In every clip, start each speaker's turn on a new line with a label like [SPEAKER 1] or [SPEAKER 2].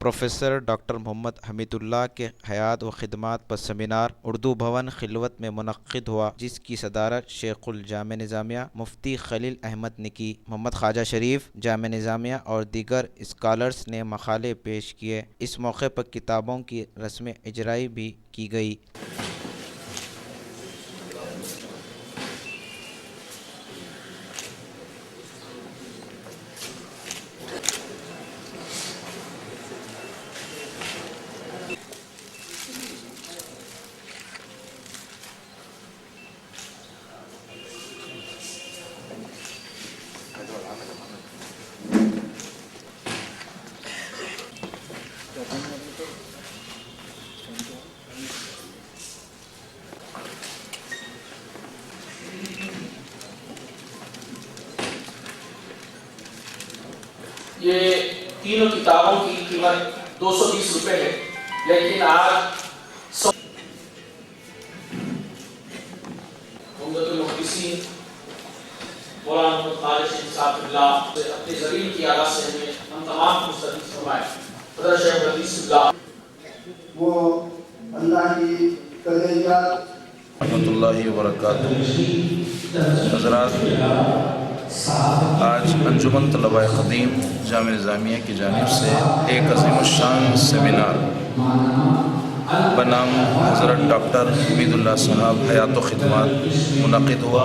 [SPEAKER 1] Professor doctor محمد حمید اللہ کے حیات و خدمات پر سیمینار اردو بھون خلوت میں منعقد ہوا، جس کی صدارت شیخ الجامع نظامیہ مفتی خلیل احمد نے کی۔ محمد خواجہ شریف جامع نظامیہ اور دیگر اسکالرز نے مقالے پیش کیے۔ اس موقع پر کتابوں کی رسم اجرائی بھی کی گئی۔
[SPEAKER 2] یہ تینوں کتابوں کی قیمت 220 روپے ہے، لیکن آج عمدۃ المحدثین مولانا محمد خواجہ شریف صاحب اللہ اپنے زمین کی آواز سے ہم تمام مستفید فرمائے۔ حضرت شیخ الحدیث اللہ
[SPEAKER 3] وہ اللہ کی کلیات
[SPEAKER 4] رحمۃ اللہ وبرکاتہ۔ حضرات، آج انجمن طلباء قدیم جامع نظامیہ کی جانب سے ایک عظیم الشان سیمینار بنام حضرت ڈاکٹر حمید اللہ صاحب حیات و خدمات منعقد ہوا،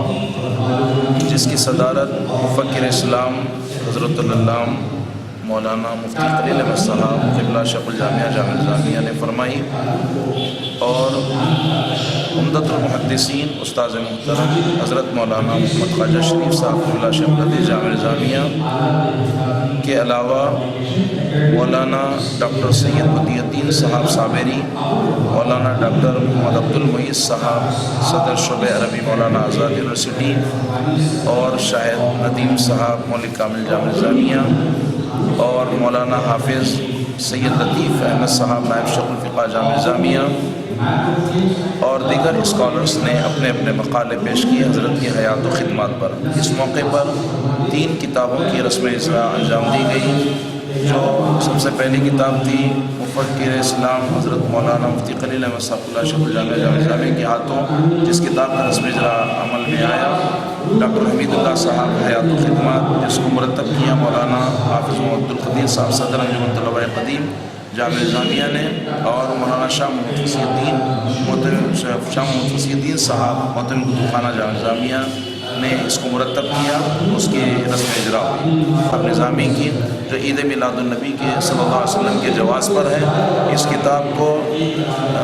[SPEAKER 4] جس کی صدارت مفکر اسلام حضرت العلامہ مولانا مفتی خلیل احمد صاحب قبلہ شیخ الجامع جامع نظامیہ نے فرمائی، اور عمدۃ المحدثین استاذ محترم حضرت مولانا محمد خواجہ شریف صاحب قبلہ شیخ الحدیث جامع نظامیہ کے علاوہ مولانا ڈاکٹر سید بدیع الدین صاحب صابری، مولانا ڈاکٹر محمد عبد المعیز صاحب صدر شعبہ عربی مولانا آزاد یونیورسٹی، اور شاہد ندیم صاحب مولک کامل جامع نظامیہ، اور مولانا حافظ سید لطیف احمد صاحب نائب شیخ الفقہ جامع نظامیہ، اور دیگر اسکالرز نے اپنے اپنے مقالے پیش کیے حضرت کی حیات و خدمات پر۔ اس موقع پر 3 کتابوں کی رسم اجرا انجام دی گئی، جو سب سے پہلی کتاب تھی مفکر اسلام حضرت مولانا مفتی خلیل احمد صاحب اللہ شیخ الجامع جامع نظامیہ کے ہاتھوں، جس کتاب کا رسم اجرا عمل میں آیا، ڈاکٹر حمید اللہ صاحب حیات و خدمات، جس کو مرتب کیا مولانا حافظ محمد القدیر صاحب صدر انجمن طلباء قدیم جامع نظامیہ نے، اور مولانا شاہ محمد فصیح الدین صاحب محترم کتب خانہ جامع نظامیہ نے اس کو مرتب کیا۔ اس کی رسم اجرا ہوئی اب نظامی کی، جو عید میلاد النبی کے صلی اللہ علیہ وسلم کے جواز پر ہے۔ اس کتاب کو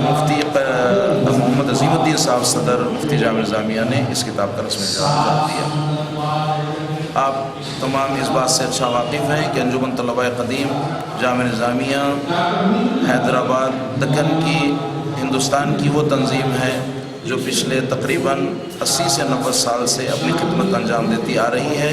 [SPEAKER 4] مفتی محمد عظیم الدین صاحب صدر مفتی جامع نظامیہ نے اس کتاب کا رسم اجرا انجام دیا۔ آپ تمام اس بات سے اچھا واقف ہیں کہ انجمن طلباء قدیم جامع نظامیہ حیدرآباد دکن کی ہندوستان کی وہ تنظیم ہے جو پچھلے تقریباً 80 سے 90 سال سے اپنی خدمت انجام دیتی آ رہی ہے۔